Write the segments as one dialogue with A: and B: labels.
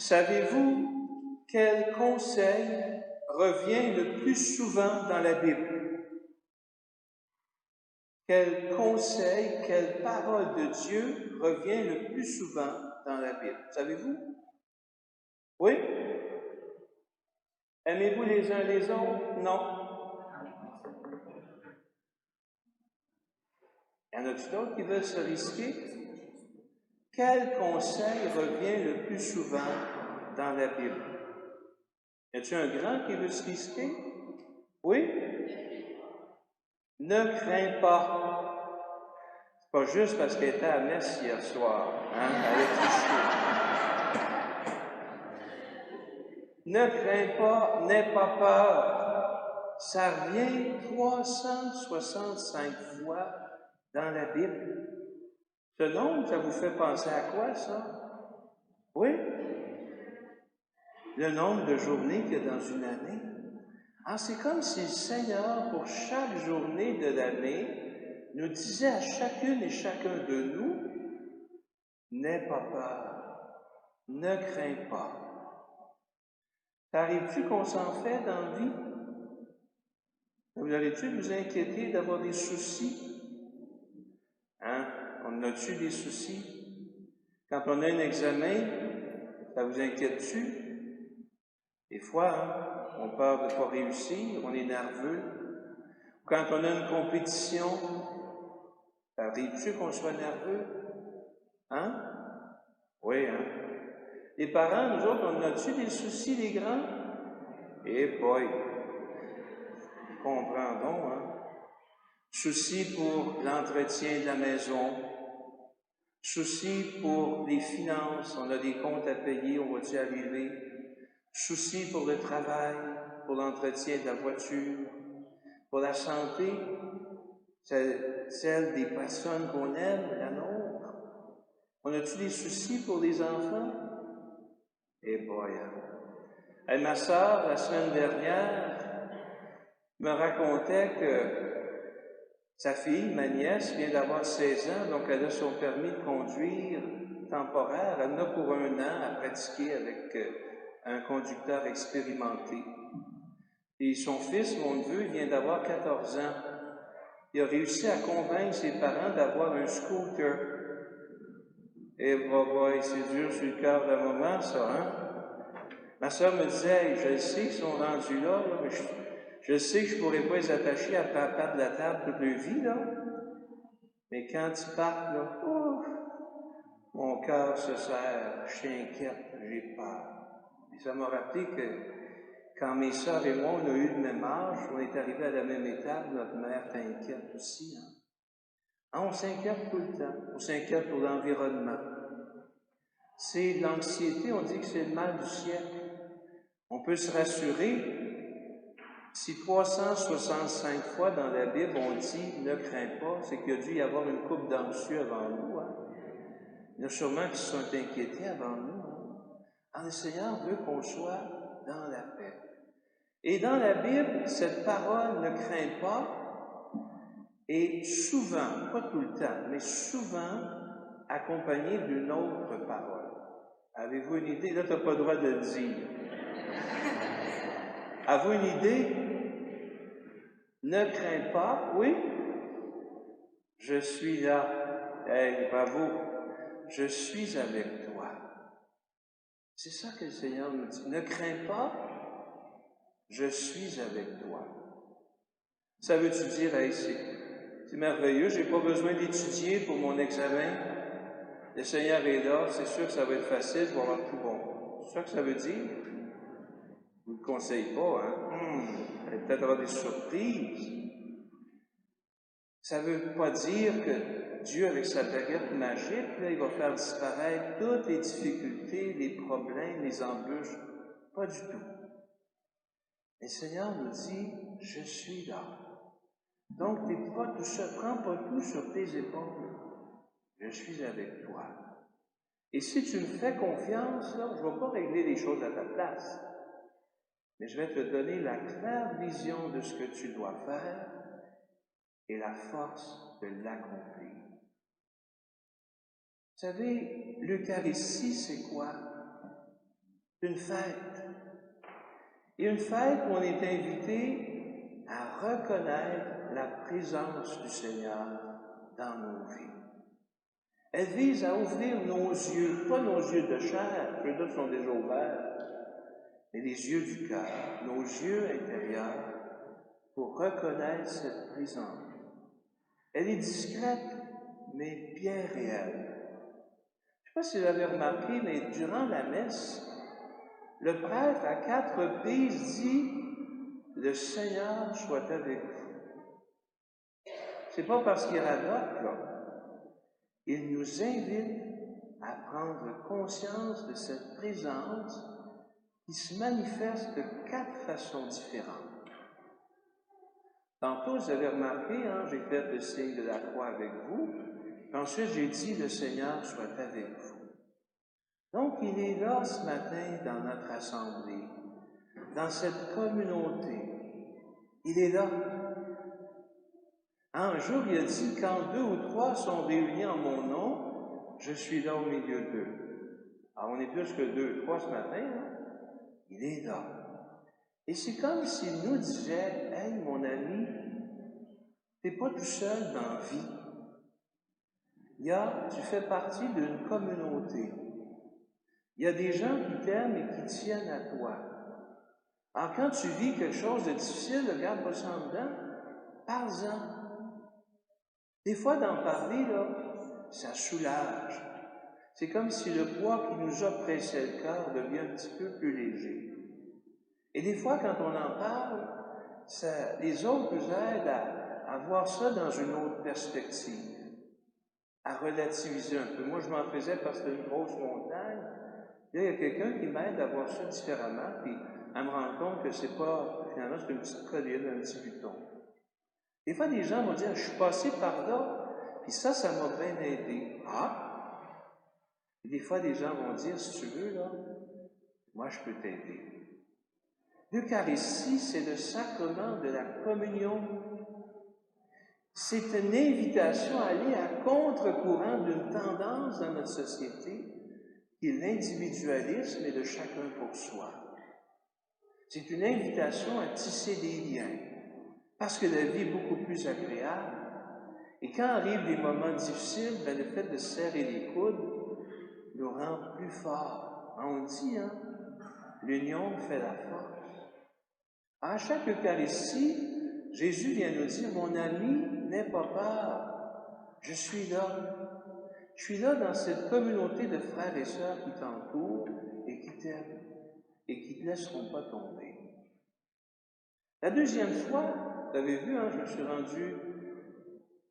A: Savez-vous quel conseil revient le plus souvent dans la Bible? Quel conseil, quelle parole de Dieu revient le plus souvent dans la Bible? Savez-vous? Oui? Aimez-vous les uns les autres? Non? Y en a-t-il d'autres qui veulent se risquer? Quel conseil revient le plus souvent dans la Bible? Y a-t-il un grand qui veut se risquer? Oui? Ne crains pas. C'est pas juste parce qu'elle était à la messe hier soir, hein? Elle a triché. Ne crains pas, n'aie pas peur. Ça revient 365 fois dans la Bible. Ce nombre, ça vous fait penser à quoi, ça? Oui? Le nombre de journées qu'il y a dans une année. Ah, c'est comme si le Seigneur, pour chaque journée de l'année, nous disait à chacune et chacun de nous, n'aie pas peur, ne crains pas. T'arrives-tu qu'on s'en fait dans la vie? Vous arrivez-tu de vous inquiéter d'avoir des soucis? Hein? On a-tu des soucis? Quand on a un examen, ça vous inquiète-tu? Des fois, hein, on a peur de ne pas réussir, on est nerveux. Quand on a une compétition, arrive-tu qu'on soit nerveux? Hein? Oui, hein? Les parents, nous autres, on a-tu des soucis, les grands? Eh boy! Comprendons, hein? Soucis pour l'entretien de la maison, soucis pour les finances, on a des comptes à payer, on va-tu arriver? Soucis pour le travail, pour l'entretien de la voiture, pour la santé, celle des personnes qu'on aime, la nôtre. On a-tu des soucis pour les enfants? Eh boy! Et ma sœur, la semaine dernière, me racontait que sa fille, ma nièce, vient d'avoir 16 ans, donc elle a son permis de conduire temporaire. Elle en a pour 1 an à pratiquer avec un conducteur expérimenté. Et son fils, mon neveu, vient d'avoir 14 ans. Il a réussi à convaincre ses parents d'avoir un scooter. Et boy, c'est dur sur le cœur d'un moment, ça, hein? Ma soeur me disait, hey, je sais qu'ils sont rendus là, mais je sais que je ne pourrais pas les attacher à la patte de la table toute leur vie, là. Mais quand ils partent, là, mon cœur se serre, je suis inquiète, j'ai peur. Et ça m'a rappelé que quand mes sœurs et moi, on a eu le même âge, on est arrivés à la même étape, notre mère était inquiète aussi. Hein? Ah, on s'inquiète tout le temps, on s'inquiète pour l'environnement. C'est l'anxiété, on dit que c'est le mal du siècle. On peut se rassurer, si 365 fois dans la Bible on dit « ne crains pas », c'est qu'il y a dû y avoir une couple d'anxieux avant nous. Hein? Il y en a sûrement qui se sont inquiétés avant nous. Hein? Alors, le Seigneur veut qu'on soit dans la paix. Et dans la Bible, cette parole « ne crains pas » est souvent, pas tout le temps, mais souvent accompagnée d'une autre parole. Avez-vous une idée? Là, tu n'as pas le droit de le dire. Avez-vous une idée? Ne crains pas, oui? Je suis là. Hey, bravo. Je suis avec toi. C'est ça que le Seigneur nous dit. Ne crains pas, je suis avec toi. Ça veut-tu dire, hey, c'est merveilleux, je n'ai pas besoin d'étudier pour mon examen. Le Seigneur est là, c'est sûr que ça va être facile, je vais avoir tout bon. C'est ça que ça veut dire? Je ne vous le conseille pas, hein? Vous allez peut-être avoir des surprises. Ça ne veut pas dire que Dieu, avec sa baguette magique, là, il va faire disparaître toutes les difficultés, les problèmes, les embûches. Pas du tout. Et le Seigneur nous dit, je suis là. Donc, t'es pas tout seul, prends pas tout sur tes épaules. Je suis avec toi. Et si tu me fais confiance, là, je ne vais pas régler les choses à ta place. Mais je vais te donner la claire vision de ce que tu dois faire et la force de l'accomplir. Vous savez, l'Eucharistie, c'est quoi? C'est une fête. Et une fête où on est invité à reconnaître la présence du Seigneur dans nos vies. Elle vise à ouvrir nos yeux, pas nos yeux de chair, ceux d'autres sont déjà ouverts, mais les yeux du cœur, nos yeux intérieurs, pour reconnaître cette présence. Elle est discrète, mais bien réelle. Je ne sais pas si vous avez remarqué, mais durant la messe, le prêtre, à 4 reprises, dit « Le Seigneur soit avec vous ». Ce n'est pas parce qu'il radote, là. Il nous invite à prendre conscience de cette présence qui se manifeste de 4 façons différentes. Tantôt, vous avez remarqué, j'ai fait le signe de la croix avec vous, puis ensuite j'ai dit « Le Seigneur soit avec vous ». Donc, il est là ce matin dans notre assemblée, dans cette communauté. Il est là. Un jour, il a dit « Quand 2 ou 3 sont réunis en mon nom, je suis là au milieu d'eux. » Alors, on est plus que 2 ou 3 ce matin, Il est là. Et c'est comme s'il nous disait, « Hey, mon ami, tu n'es pas tout seul dans la vie. Tu fais partie d'une communauté. Il y a des gens qui t'aiment et qui tiennent à toi. Alors, quand tu vis quelque chose de difficile, regarde pas ça en dedans, parle-en. Des fois, d'en parler, ça soulage. C'est comme si le poids qui nous oppressait le cœur devient un petit peu plus léger. Et des fois, quand on en parle, les autres nous aident à voir ça dans une autre perspective, à relativiser un peu. Moi, je m'en faisais parce que c'était une grosse montagne. Là, il y a quelqu'un qui m'aide à voir ça différemment, puis à me rendre compte que finalement, c'est une petite colline, un petit buton. Des fois, des gens vont dire, je suis passé par là, puis ça m'a bien aidé. Ah! Et des fois, des gens vont dire, si tu veux, moi, je peux t'aider. L'Eucharistie, c'est le sacrement de la communion. C'est une invitation à aller à contre-courant d'une tendance dans notre société qui est l'individualisme et de chacun pour soi. C'est une invitation à tisser des liens, parce que la vie est beaucoup plus agréable. Et quand arrivent des moments difficiles, le fait de serrer les coudes nous rend plus forts. On dit, l'union fait la force. À chaque Eucharistie, Jésus vient nous dire, mon ami, n'aie pas peur, je suis là. Je suis là dans cette communauté de frères et sœurs qui t'entourent et qui t'aiment et qui ne te laisseront pas tomber. La deuxième fois, vous avez vu, je me suis rendu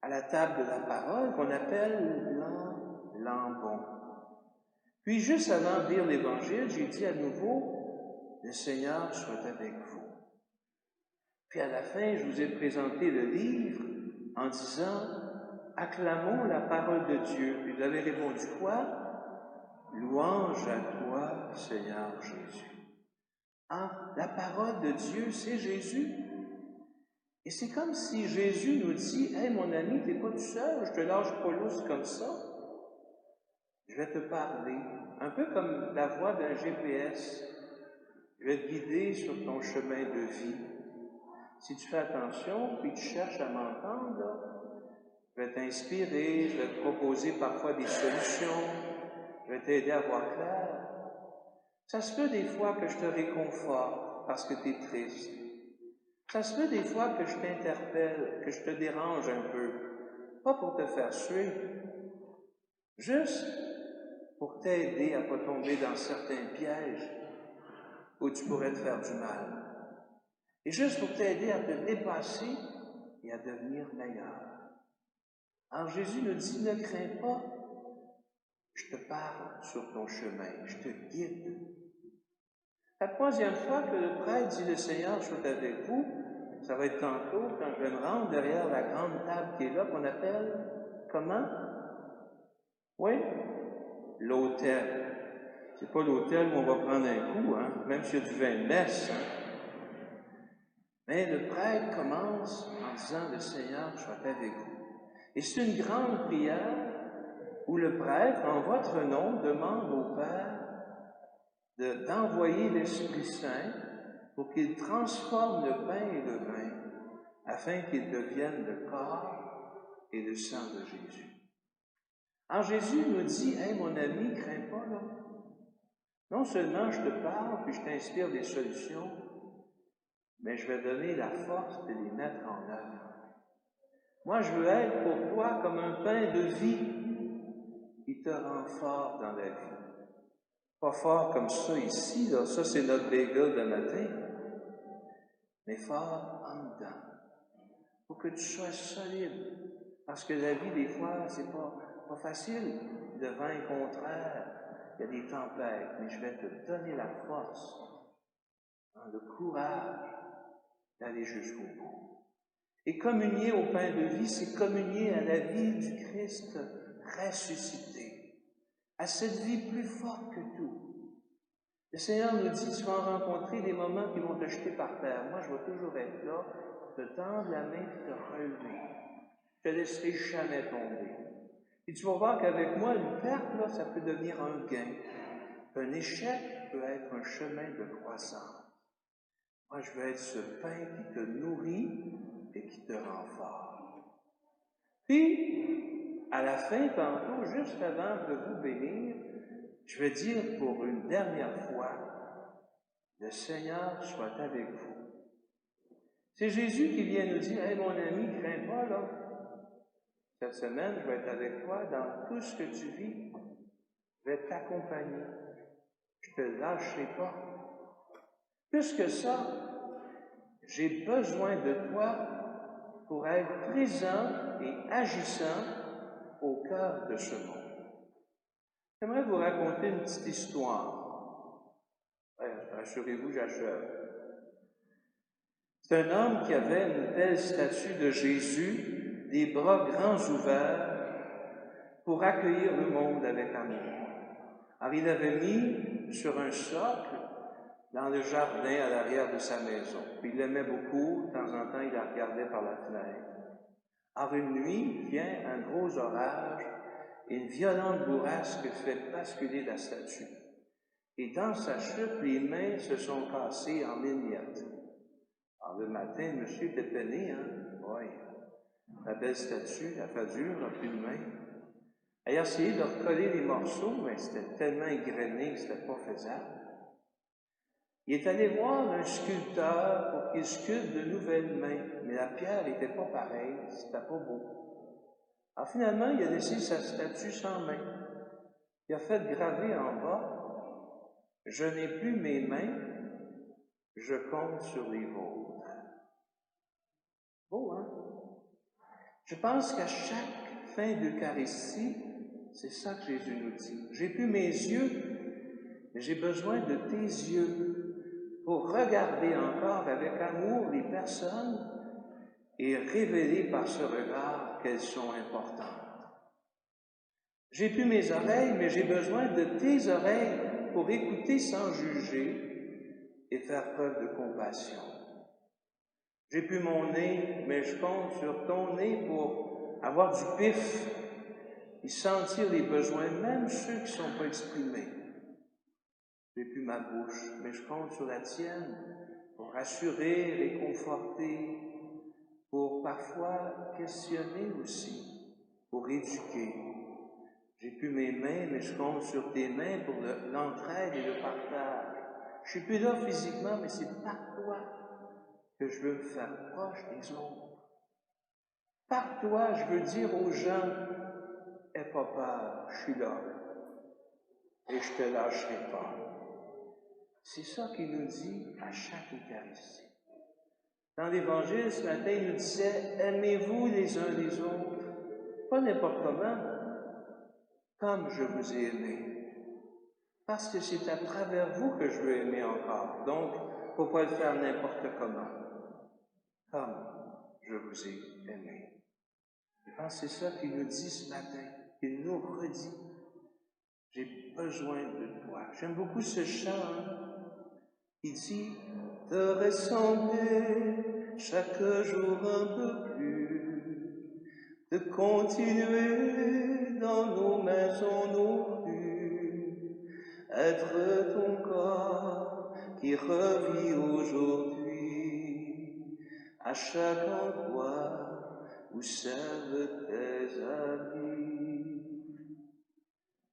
A: à la table de la parole qu'on appelle l'ambon. Puis, juste avant de lire l'Évangile, j'ai dit à nouveau, le Seigneur soit avec vous. Puis à la fin, je vous ai présenté le livre en disant, acclamons la parole de Dieu. Puis vous avez répondu quoi? Louange à toi, Seigneur Jésus. La parole de Dieu, c'est Jésus. Et c'est comme si Jésus nous dit, « Hey, mon ami, tu n'es pas tout seul, je te lâche pas lousse comme ça. Je vais te parler, un peu comme la voix d'un GPS. Je vais te guider sur ton chemin de vie. Si tu fais attention, puis tu cherches à m'entendre, je vais t'inspirer, je vais te proposer parfois des solutions, je vais t'aider à voir clair. Ça se peut des fois que je te réconforte parce que tu es triste. Ça se peut des fois que je t'interpelle, que je te dérange un peu, pas pour te faire suer, juste pour t'aider à ne pas tomber dans certains pièges où tu pourrais te faire du mal. Et juste pour t'aider à te dépasser et à devenir meilleur. Alors Jésus nous dit, ne crains pas, je te parle sur ton chemin, je te guide. La troisième fois que le prêtre dit, le Seigneur soit avec vous, ça va être tantôt quand je vais me rendre derrière la grande table qui est là, qu'on appelle, comment? Oui? L'autel. C'est pas l'autel où on va prendre un coup, même s'il y a du vin de messe, Mais le prêtre commence en disant, le Seigneur soit avec vous. Et c'est une grande prière où le prêtre, en votre nom, demande au Père d'envoyer l'Esprit Saint pour qu'il transforme le pain et le vin afin qu'ils deviennent le corps et le sang de Jésus. Alors Jésus nous dit, « Hey mon ami, crains pas là. Non seulement je te parle puis je t'inspire des solutions, mais je vais donner la force de les mettre en œuvre. Moi, je veux être pour toi comme un pain de vie qui te rend fort dans la vie. Pas fort comme ça ici, là, ça c'est notre bagel de matin, mais fort en dedans. Pour que tu sois solide. Parce que la vie, des fois, c'est pas facile. Le vent est contraire. Il y a des tempêtes, mais je vais te donner la force, le courage d'aller jusqu'au bout. Et communier au pain de vie, c'est communier à la vie du Christ ressuscité, à cette vie plus forte que tout. Le Seigneur nous dit, tu vas rencontrer des moments qui vont te jeter par terre. Moi, je vais toujours être là, te tendre la main et te relever. Je ne te laisserai jamais tomber. Et tu vas voir qu'avec moi, une perte, là, ça peut devenir un gain. Un échec peut être un chemin de croissance. Moi, je veux être ce pain qui te nourrit et qui te rend fort. Puis, à la fin, tantôt, juste avant de vous bénir, je vais dire pour une dernière fois, le Seigneur soit avec vous. C'est Jésus qui vient nous dire, « Hey, mon ami, crains pas, là. Cette semaine, je vais être avec toi dans tout ce que tu vis. Je vais t'accompagner. Je ne te lâcherai pas. Plus que ça, j'ai besoin de toi pour être présent et agissant au cœur de ce monde. » J'aimerais vous raconter une petite histoire. Rassurez-vous, j'achève. C'est un homme qui avait une belle statue de Jésus, des bras grands ouverts, pour accueillir le monde avec amour. Alors, il l'avait mis sur un socle dans le jardin à l'arrière de sa maison. Puis il l'aimait beaucoup, de temps en temps, il la regardait par la fenêtre. Alors, une nuit, vient un gros orage et une violente bourrasque fait basculer la statue. Et dans sa chute, les mains se sont cassées en mille miettes. Alors, le matin, le monsieur était peiné, hein? Oui. La belle statue, la fait dure, n'a plus de main. Il a essayé de recoller les morceaux, mais c'était tellement égrené que c'était pas faisable. Il est allé voir un sculpteur pour qu'il sculpte de nouvelles mains, mais la pierre n'était pas pareille, c'était pas beau. Alors finalement, il a laissé sa statue sans main. Il a fait graver en bas « Je n'ai plus mes mains, je compte sur les vôtres. » Beau, hein? Je pense qu'à chaque fin d'Eucharistie, c'est ça que Jésus nous dit. J'ai plus mes yeux, mais j'ai besoin de tes yeux pour regarder encore avec amour les personnes et révéler par ce regard qu'elles sont importantes. J'ai plus mes oreilles, mais j'ai besoin de tes oreilles pour écouter sans juger et faire preuve de compassion. J'ai plus mon nez, mais je compte sur ton nez pour avoir du pif et sentir les besoins, même ceux qui ne sont pas exprimés. J'ai plus ma bouche, mais je compte sur la tienne pour rassurer, réconforter, pour parfois questionner aussi, pour éduquer. J'ai plus mes mains, mais je compte sur tes mains pour l'entraide et le partage. Je suis plus là physiquement, mais c'est par toi que je veux me faire proche des autres. Par toi, je veux dire aux gens, aie pas peur, je suis là et je te lâcherai pas. C'est ça qu'il nous dit à chaque Eucharistie. Dans l'Évangile, ce matin, il nous disait, aimez-vous les uns les autres, pas n'importe comment, comme je vous ai aimé. Parce que c'est à travers vous que je veux aimer encore. Donc, il ne faut pas le faire n'importe comment. Comme je vous ai aimé. Je pense que c'est ça qu'il nous dit ce matin. Il nous redit. J'ai besoin de toi. J'aime beaucoup ce chant. Il dit, te ressembler chaque jour un peu plus, de continuer dans nos maisons, nos rues, être ton corps qui revit aujourd'hui à chaque endroit où servent tes amis.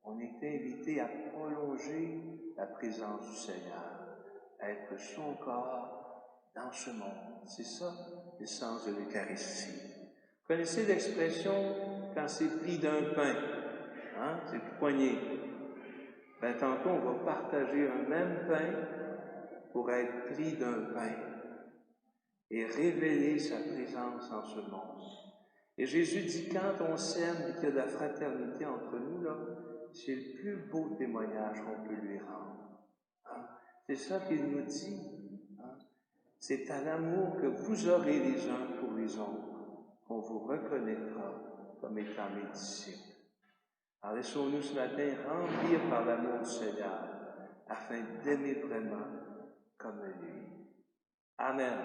A: On est invité à prolonger la présence du Seigneur, à être son corps dans ce monde. C'est ça le sens de l'Eucharistie. Vous connaissez l'expression quand c'est pris d'un pain, hein? C'est une poignée. Ben, tantôt, on va partager un même pain pour être pris d'un pain et révéler sa présence en ce monde. Et Jésus dit, quand on s'aime et qu'il y a de la fraternité entre nous, là, c'est le plus beau témoignage qu'on peut lui rendre. Hein? C'est ça qu'il nous dit. Hein? C'est à l'amour que vous aurez les uns pour les autres qu'on vous reconnaîtra comme étant mes disciples. Alors laissons-nous ce matin remplir par l'amour du Seigneur afin d'aimer vraiment comme lui. Amen.